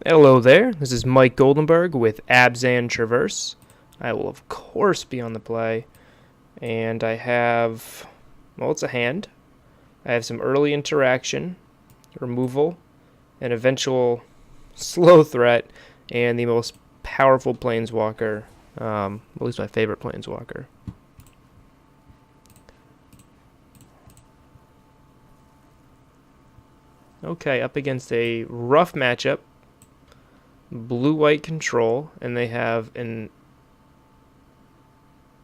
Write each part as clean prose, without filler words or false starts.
Hello there, this is Mike Goldenberg with Abzan Traverse. I will of course be on the play, and I have, well, it's a hand. I have some early interaction, removal, an eventual slow threat, and the most powerful planeswalker, at least my favorite planeswalker. Okay, up against a rough matchup. Blue-white control, and they have an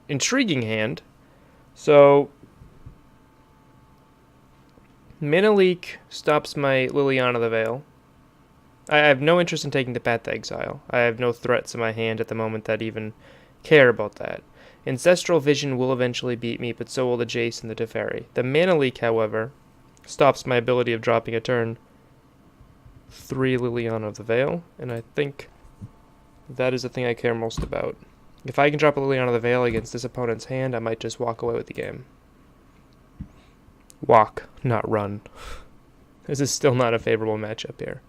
intriguing hand. So, Mana Leak stops my Liliana the Veil. I have no interest in taking the Path to Exile. I have no threats in my hand at the moment that even care about that. Ancestral Vision will eventually beat me, but so will the Jace and the Teferi. The Mana Leak, however, stops my ability of dropping a turn 3 Liliana of the Veil, and I think that is the thing I care most about. If I can drop a Liliana of the Veil against this opponent's hand, I might just walk away with the game. Walk, not run. This is still not a favorable matchup here.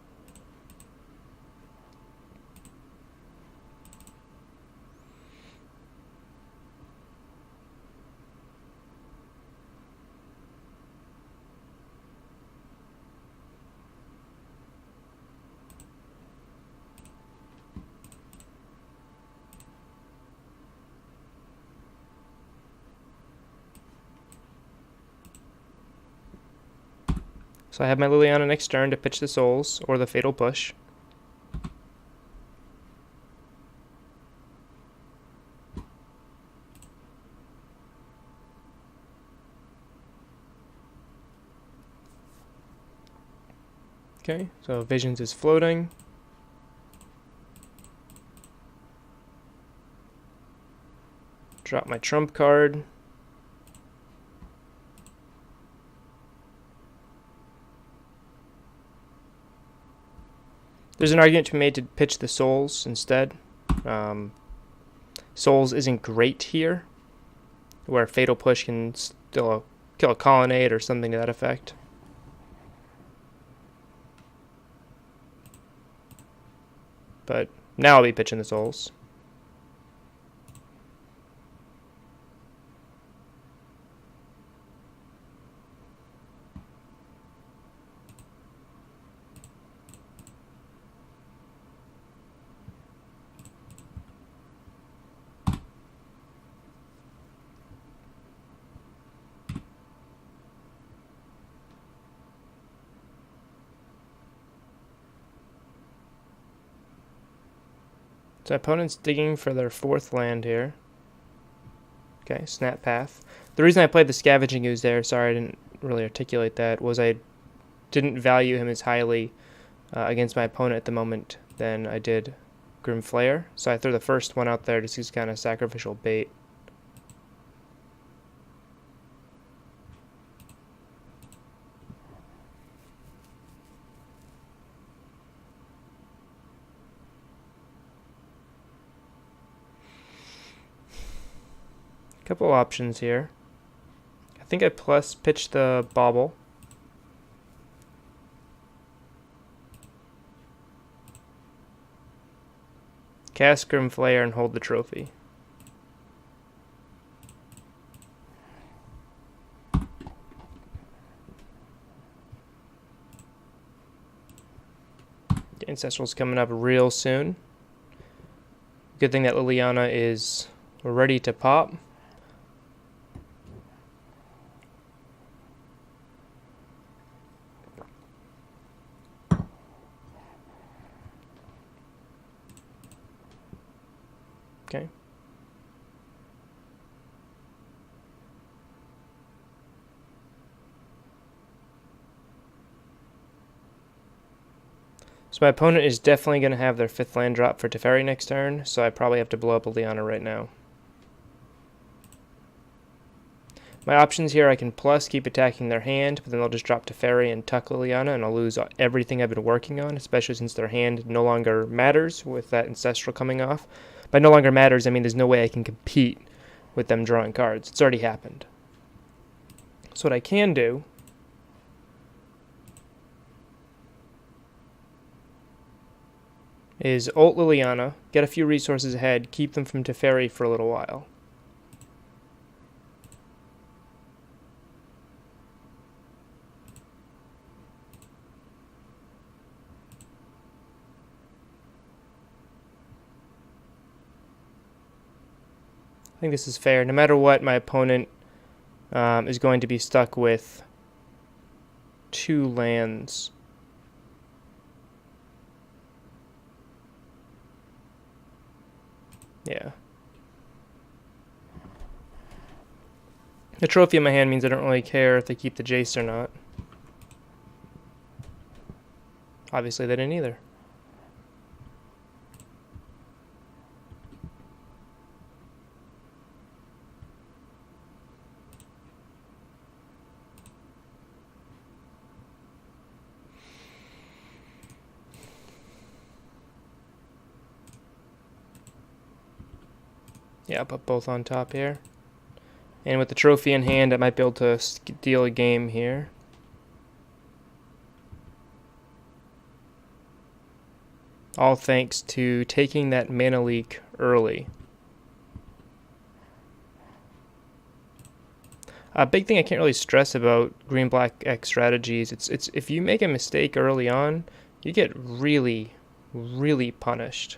So I have my Liliana next turn to pitch the Souls, or the Fatal Push. Okay, so Visions is floating. Drop my trump card. There's an argument to be made to pitch the Souls instead. Souls isn't great here, where Fatal Push can still kill a Colonnade or something to that effect. But now I'll be pitching the Souls. So opponent's digging for their 4th land here. Okay, Snap Path. The reason I played the Scavenging Ooze there, sorry I didn't really articulate that, was I didn't value him as highly against my opponent at the moment than I did Grim Flayer. So I threw the first one out there just as kind of sacrificial bait. Couple options here. I think I plus pitch the Bauble. Cast Grim Flayer and hold the trophy. The Ancestral's coming up real soon. Good thing that Liliana is ready to pop. Okay. So my opponent is definitely going to have their 5th land drop for Teferi next turn, so I probably have to blow up Liliana right now. My options here, I can plus keep attacking their hand, but then they'll just drop Teferi and tuck Liliana, and I'll lose everything I've been working on, especially since their hand no longer matters with that Ancestral coming off. By no longer matters, I mean there's no way I can compete with them drawing cards. It's already happened. So what I can do is ult Liliana, get a few resources ahead, keep them from Teferi for a little while. I think this is fair. No matter what, my opponent is going to be stuck with 2 lands. Yeah. The trophy in my hand means I don't really care if they keep the Jace or not. Obviously they didn't either. Yeah, I'll put both on top here. And with the trophy in hand, I might be able to steal a game here. All thanks to taking that mana leak early. A big thing I can't really stress about green-black X strategies, it's if you make a mistake early on, you get really, really punished.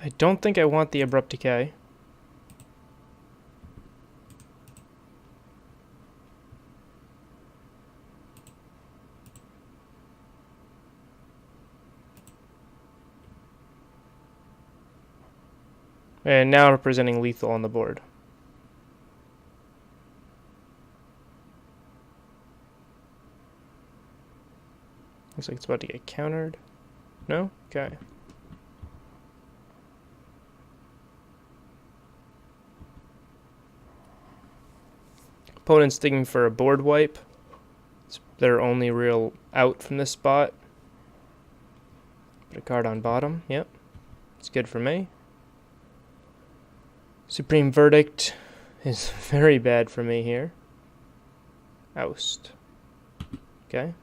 I don't think I want the Abrupt Decay. And now representing lethal on the board. Looks like it's about to get countered. No? Okay. Opponent's digging for a board wipe. It's their only real out from this spot. Put a card on bottom. Yep. It's good for me. Supreme Verdict is very bad for me here. Oust. Okay.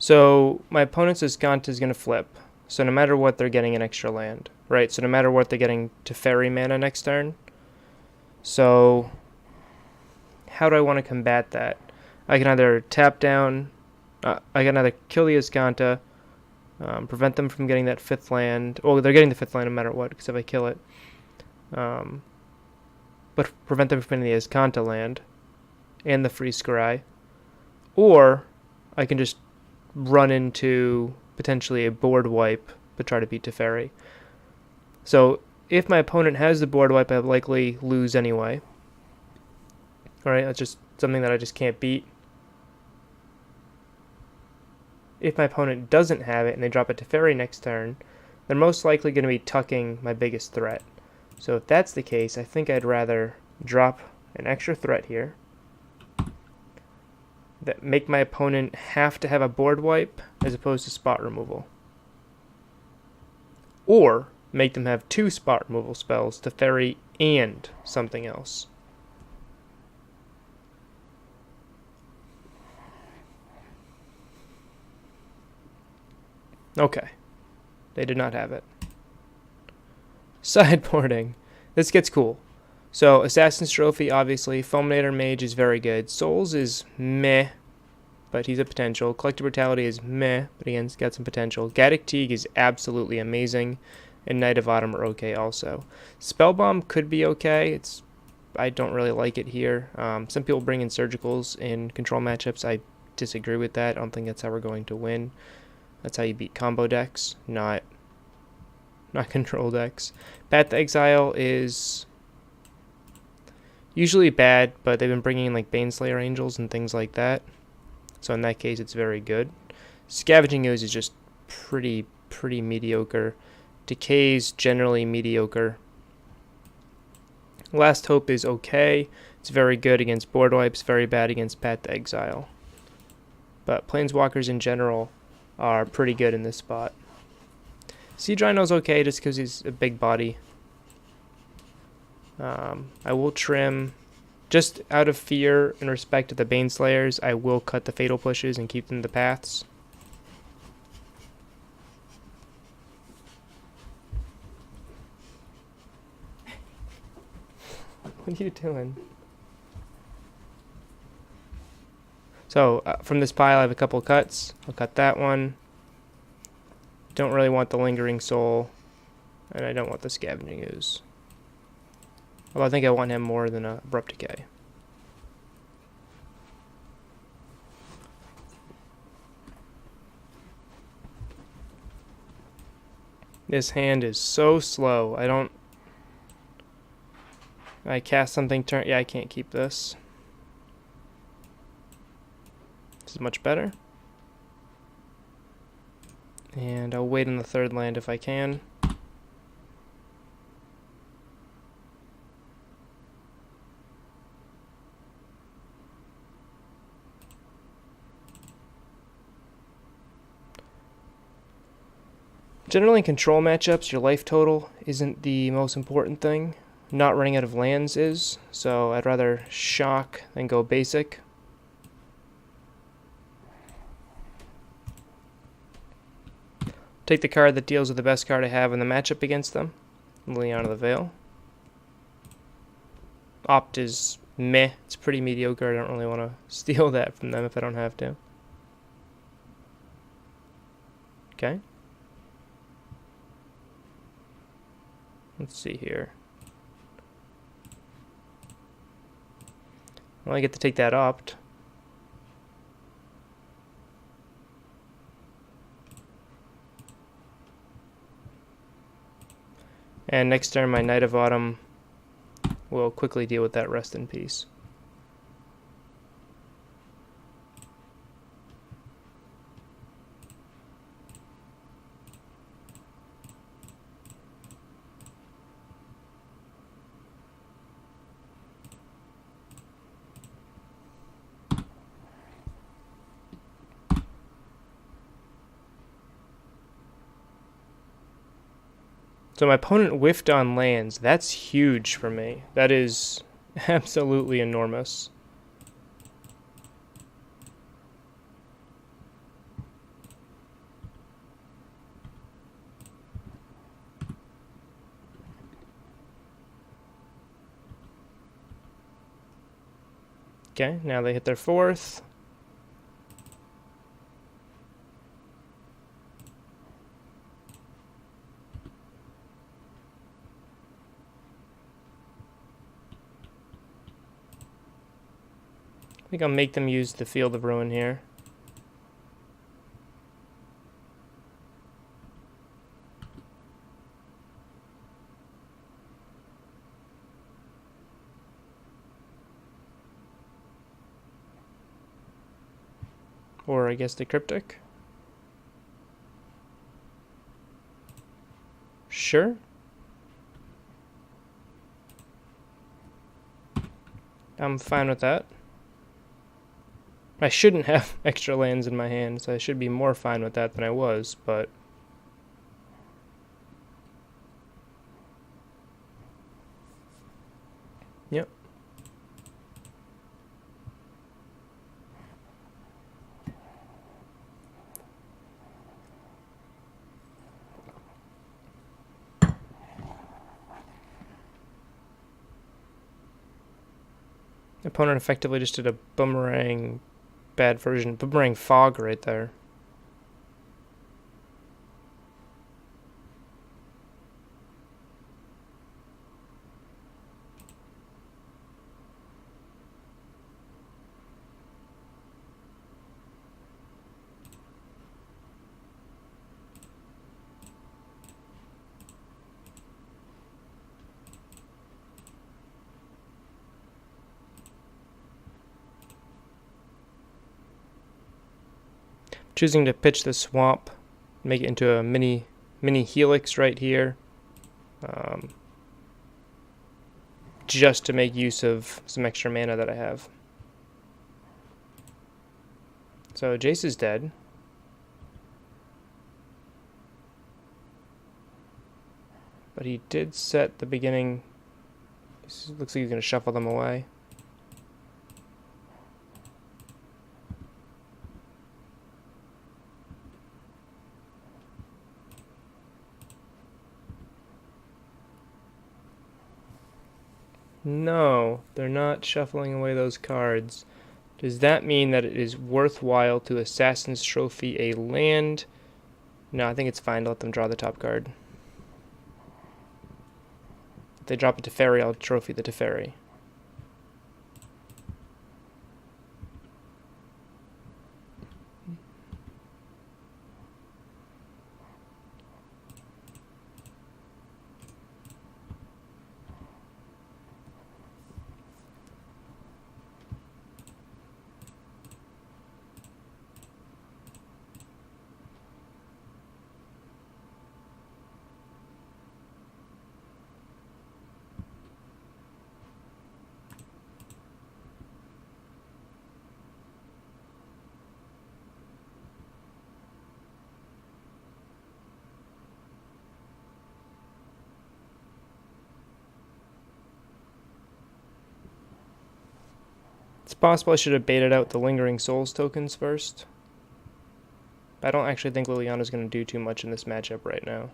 So my opponent's Escant is going to flip. So no matter what, they're getting an extra land, right? So no matter what, they're getting Teferi mana next turn. So how do I want to combat that? I can either tap down, I can either kill the Escanta, prevent them from getting that 5th land. Oh, they're getting the 5th land no matter what, because if I kill it. But prevent them from getting the Escanta land and the free Scry. Or I can just run into potentially a board wipe but try to beat Teferi. So if my opponent has the board wipe, I likely lose anyway. Alright, that's just something that I just can't beat. If my opponent doesn't have it and they drop a Teferi next turn, they're most likely going to be tucking my biggest threat. So if that's the case, I think I'd rather drop an extra threat here that make my opponent have to have a board wipe as opposed to spot removal. Or make them have 2 spot removal spells, Teferi and something else. Okay. They did not have it. Sideboarding. This gets cool. So Assassin's Trophy, obviously. Fulminator Mage is very good. Souls is meh, but he's a potential. Collective Brutality is meh, but again, he's got some potential. Gaddock Teague is absolutely amazing, and Knight of Autumn are okay also. Spellbomb could be okay. I don't really like it here. Some people bring in Surgicals in control matchups. I disagree with that. I don't think that's how we're going to win. That's how you beat combo decks, not control decks. Path to Exile is usually bad, but they've been bringing in like Baneslayer Angels and things like that. So in that case, it's very good. Scavenging Ooze is just pretty mediocre. Decay's generally mediocre. Last Hope is okay. It's very good against board wipes, very bad against Path to Exile. But Planeswalkers in general are pretty good in this spot. Siege Rhino's okay just because he's a big body. I will trim, just out of fear and respect to the Baneslayers, I will cut the Fatal Pushes and keep them the paths. What are you doing? So from this pile I have a couple cuts. I'll cut that one. Don't really want the Lingering Soul, and I don't want the Scavenging Ooze. Although I think I want him more than Abrupt Decay. This hand is so slow. I cast something, yeah, I can't keep this. This is much better. And I'll wait on the third land if I can. Generally in control matchups, your life total isn't the most important thing. Not running out of lands is, so I'd rather shock than go basic. Take the card that deals with the best card I have in the matchup against them. Liliana of the Veil. Opt is meh. It's pretty mediocre. I don't really want to steal that from them if I don't have to. Okay. Let's see here. Well, I get to take that opt. And next turn, my Knight of Autumn will quickly deal with that Rest in Peace. So my opponent whiffed on lands. That's huge for me. That is absolutely enormous. Okay, now they hit their fourth. I think I'll make them use the Field of Ruin here. Or I guess the Cryptic. Sure. I'm fine with that. I shouldn't have extra lands in my hand, so I should be more fine with that than I was, but... Yep. Opponent effectively just did a boomerang bad version, boomerang fog right there. Choosing to pitch the swamp, make it into a mini helix right here, just to make use of some extra mana that I have. So Jace is dead. But he did set the beginning. Looks like he's going to shuffle them away. No, they're not shuffling away those cards. Does that mean that it is worthwhile to Assassin's Trophy a land? No, I think it's fine to let them draw the top card. If they drop a Teferi, I'll trophy the Teferi. It's possible I should have baited out the Lingering Souls tokens first. But I don't actually think Liliana's going to do too much in this matchup right now.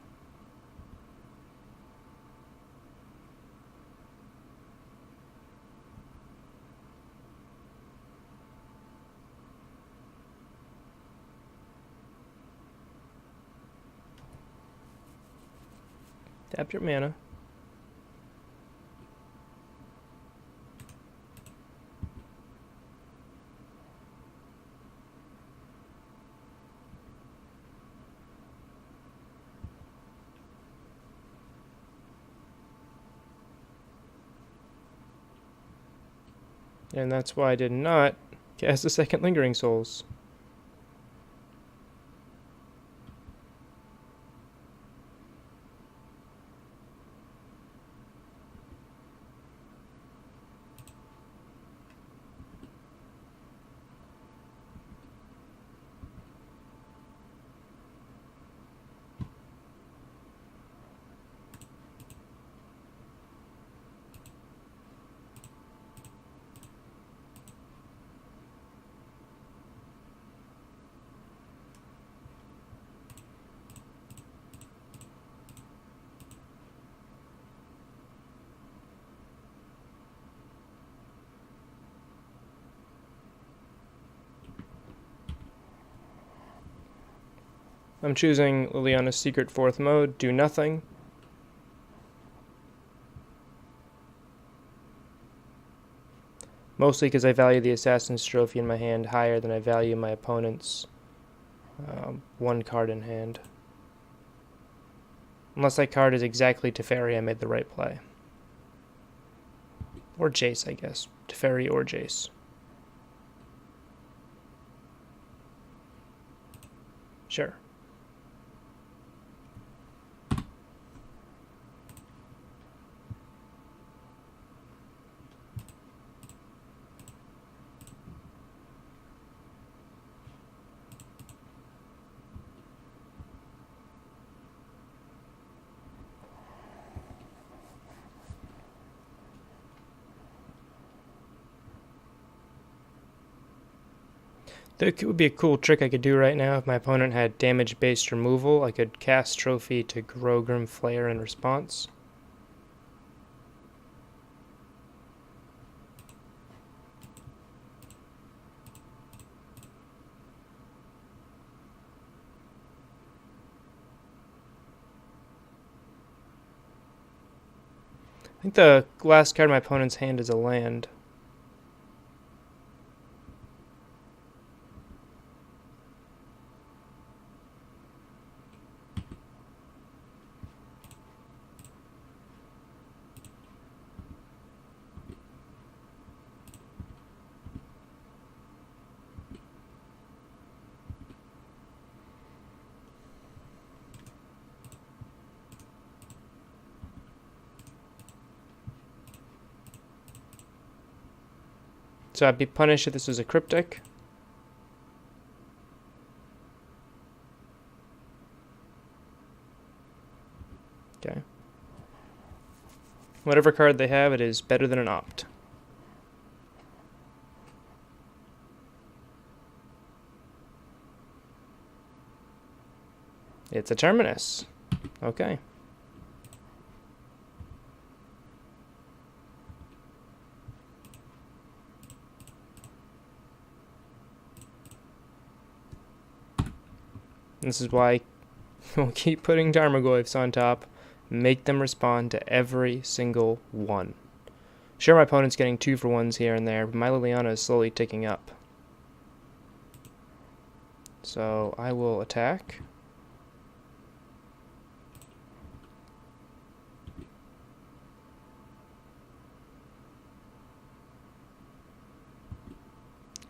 Tap your mana. And that's why I did not cast a second Lingering Souls. I'm choosing Liliana's Secret Fourth Mode, do nothing. Mostly because I value the Assassin's Trophy in my hand higher than I value my opponent's one card in hand. Unless that card is exactly Teferi, I made the right play. Or Jace, I guess. Teferi or Jace. Sure. There would be a cool trick I could do right now if my opponent had damage-based removal. I could cast Trophy to Grogrim Flare in response. think the last card in my opponent's hand is a land. So I'd be punished if this was a cryptic. Okay. Whatever card they have, it is better than an opt. It's a Terminus. Okay. This is why we'll keep putting Tarmogoyfs on top. Make them respond to every single one. Sure, my opponent's getting 2-for-1s here and there, but my Liliana is slowly ticking up. So I will attack.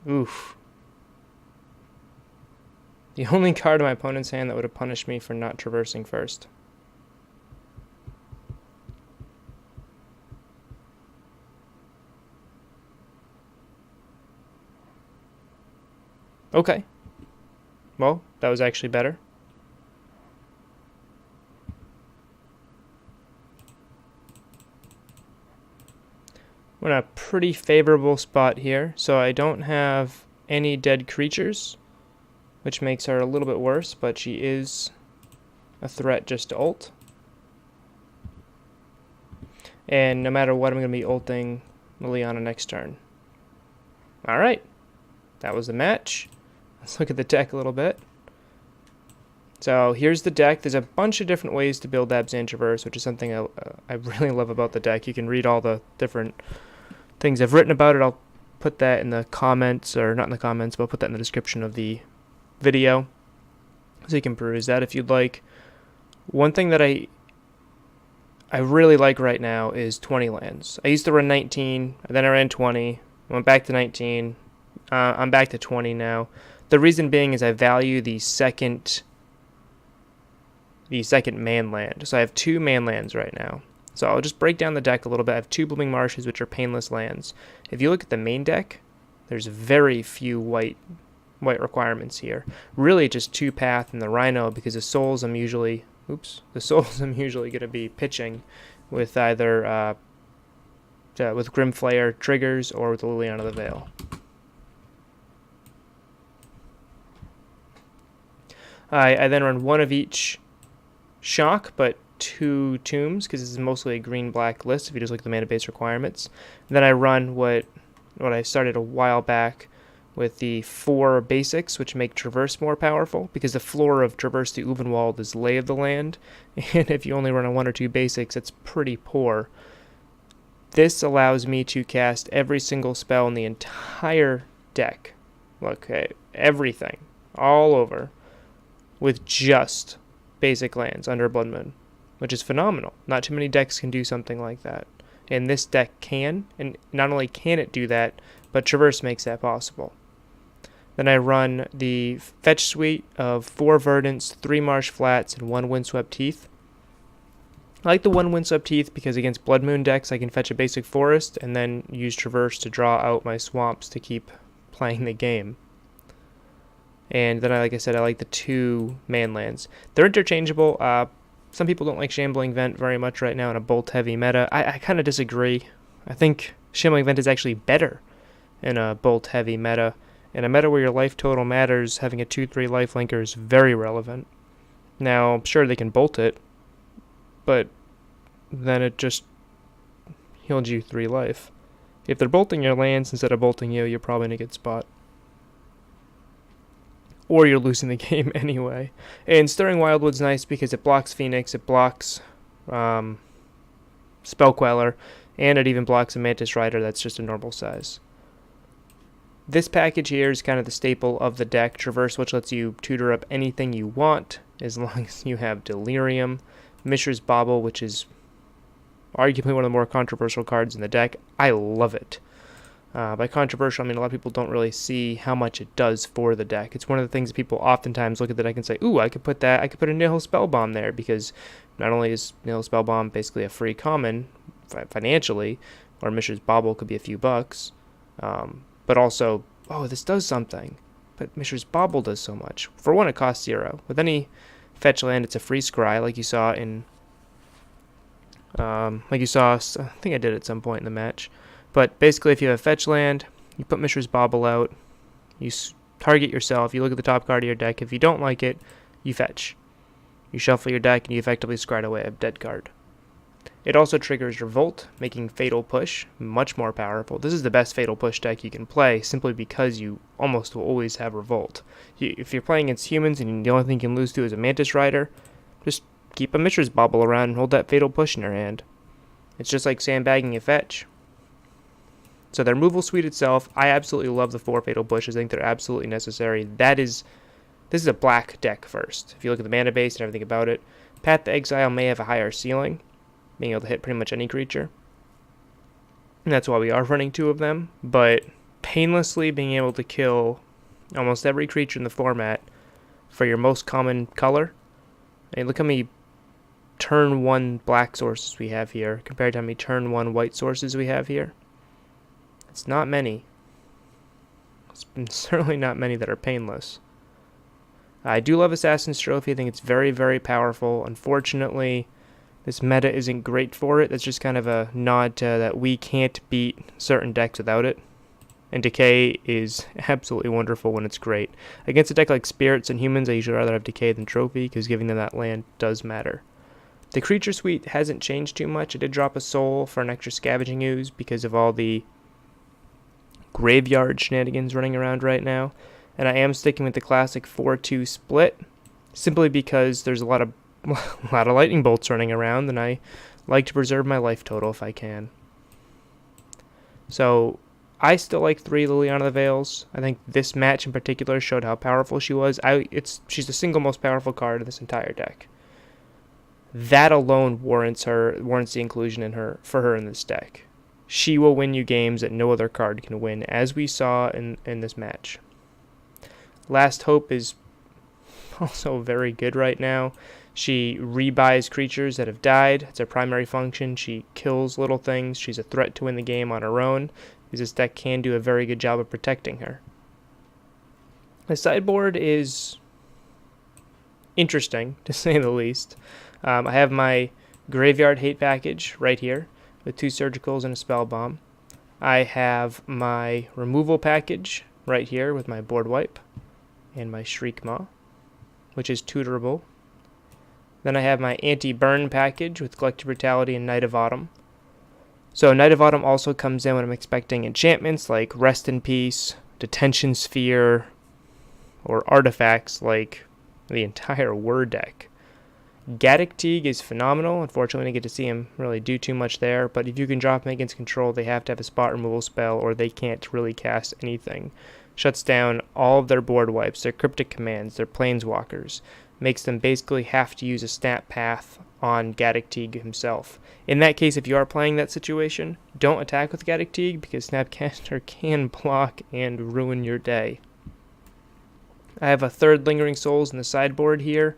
Oof. The only card in my opponent's hand that would have punished me for not traversing first. Okay. Well, that was actually better. We're in a pretty favorable spot here, so I don't have any dead creatures, which makes her a little bit worse, but she is a threat just to ult. And no matter what, I'm going to be ulting Liliana next turn. Alright, that was the match. Let's look at the deck a little bit. So here's the deck. There's a bunch of different ways to build Abzan Traverse, which is something I really love about the deck. You can read all the different things I've written about it. I'll put that in the comments, or not in the comments, but I'll put that in the description of the video, so you can peruse that if you'd like. One thing that I really like right now is 20 lands. I used to run 19, then I ran 20, went back to 19. I'm back to 20 now. The reason being is I value the second man land. So I have 2 man lands right now. So I'll just break down the deck a little bit. I have 2 Blooming Marshes, which are painless lands. If you look at the main deck, there's very few white requirements here. Really just 2 Path and the Rhino, because the souls I'm usually going to be pitching with either with Grimflayer triggers or with Liliana of the Veil. I then run 1 of each shock, but 2 tombs, because this is mostly a green-black list if you just look at the mana base requirements. And then I run what I started a while back with the 4 basics, which make Traverse more powerful, because the floor of Traverse the Uvenwald is Lay of the Land, and if you only run a 1 or 2 basics, it's pretty poor. This allows me to cast every single spell in the entire deck. Look, everything, all over, with just basic lands under Blood Moon, which is phenomenal. Not too many decks can do something like that. And this deck can, and not only can it do that, but Traverse makes that possible. Then I run the Fetch Suite of 4 Verdants, 3 Marsh Flats, and 1 Windswept Heath. I like the 1 Windswept Heath because against Blood Moon decks I can fetch a basic forest and then use Traverse to draw out my swamps to keep playing the game. And then, like I said, I like the 2 man lands. They're interchangeable. Some people don't like Shambling Vent very much right now in a bolt-heavy meta. I kind of disagree. I think Shambling Vent is actually better in a bolt-heavy meta. In a meta where your life total matters, having a 2/3 lifelinker is very relevant. Now, sure, they can bolt it, but then it just healed you 3 life. If they're bolting your lands instead of bolting you, you're probably in a good spot. Or you're losing the game anyway. And Stirring Wildwood's nice because it blocks Phoenix, it blocks Spell Queller, and it even blocks a Mantis Rider that's just a normal size. This package here is kind of the staple of the deck. Traverse, which lets you tutor up anything you want, as long as you have Delirium. Mishra's Bauble, which is arguably one of the more controversial cards in the deck. I love it. By controversial, I mean a lot of people don't really see how much it does for the deck. It's one of the things that people oftentimes look at the deck and say, ooh, I could put a Nihil Spellbomb there, because not only is Nihil Spellbomb basically a free common financially, or Mishra's Bauble could be a few bucks, but also, oh, this does something. But Mishra's Bauble does so much. For one, it costs 0. With any fetch land, it's a free scry, like you saw in, I think I did at some point in the match. But basically, if you have a fetch land, you put Mishra's Bauble out, you target yourself, you look at the top card of your deck. If you don't like it, you fetch. You shuffle your deck, and you effectively scry away a dead card. It also triggers Revolt, making Fatal Push much more powerful. This is the best Fatal Push deck you can play, simply because you almost will always have Revolt. If you're playing against humans and the only thing you can lose to is a Mantis Rider, just keep a Mishra's Bauble around and hold that Fatal Push in your hand. It's just like sandbagging a fetch. So the removal suite itself, I absolutely love the 4 Fatal Pushes. I think they're absolutely necessary. This is a black deck first. If you look at the mana base and everything about it, Path to Exile may have a higher ceiling, being able to hit pretty much any creature. And that's why we are running 2 of them. But painlessly being able to kill almost every creature in the format for your most common color. I mean, look how many turn 1 black sources we have here compared to how many turn 1 white sources we have here. It's not many. It's certainly not many that are painless. I do love Assassin's Trophy. I think it's very, very powerful. Unfortunately, this meta isn't great for it. That's just kind of a nod to that we can't beat certain decks without it. And Decay is absolutely wonderful when it's great. Against a deck like Spirits and Humans, I usually rather have Decay than Trophy, because giving them that land does matter. The creature suite hasn't changed too much. I did drop a Soul for an extra Scavenging Ooze because of all the graveyard shenanigans running around right now. And I am sticking with the classic 4-2 split, simply because there's a lot of lightning bolts running around, and I like to preserve my life total if I can. So I still like 3 Liliana the Veils. I think this match in particular showed how powerful she was. She's the single most powerful card in this entire deck. That alone warrants the inclusion for her in this deck. She will win you games that no other card can win, as we saw in this match. Last Hope is also very good right now. She rebuys creatures that have died. It's her primary function. She kills little things. She's a threat to win the game on her own, because this deck can do a very good job of protecting her. The sideboard is interesting, to say the least. I have my Graveyard Hate package right here, with 2 Surgicals and a Spell Bomb. I have my removal package right here with my Board Wipe and my Shriek Maw, which is tutorable. Then I have my anti-burn package with Collective Brutality and Night of Autumn. So Night of Autumn also comes in when I'm expecting enchantments like Rest in Peace, Detention Sphere, or artifacts like the entire Word deck. Gaddock Teague is phenomenal. Unfortunately, I didn't get to see him really do too much there, but if you can drop him against control, they have to have a spot removal spell, or they can't really cast anything. Shuts down all of their board wipes, their cryptic commands, their planeswalkers. Makes them basically have to use a snap path on Gaddock Teague himself. In that case, if you are playing that situation, don't attack with Gaddock Teague, because Snapcaster can block and ruin your day. I have a 3rd Lingering Souls in the sideboard here,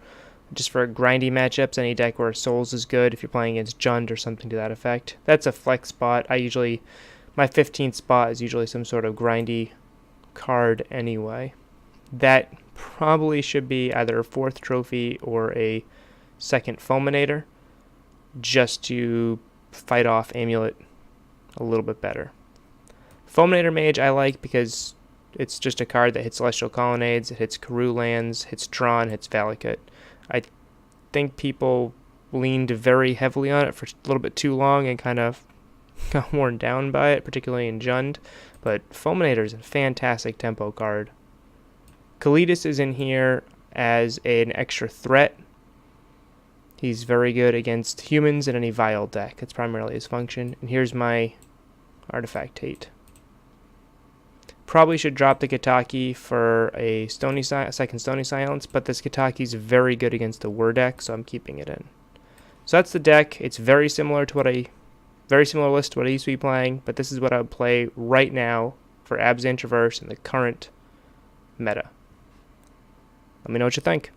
just for grindy matchups. Any deck where Souls is good if you're playing against Jund or something to that effect. That's a flex spot. My 15th spot is usually some sort of grindy card anyway. That probably should be either a 4th trophy or a 2nd Fulminator, just to fight off Amulet a little bit better. Fulminator Mage I like because it's just a card that hits Celestial Colonnades, it hits Karoo lands, hits Tron, hits Valakut. I think people leaned very heavily on it for a little bit too long and kind of got worn down by it, particularly in Jund. But Fulminator is a fantastic tempo card. Kalidas is in here as an extra threat. He's very good against humans in any Vile deck. That's primarily his function. And here's my Artifact Tate. Probably should drop the Kataki for a second Stony Silence, but this Kataki's very good against the Whir deck, so I'm keeping it in. So that's the deck. It's very similar to very similar list to what I used to be playing, but this is what I would play right now for Abzan Traverse in the current meta. Let me know what you think.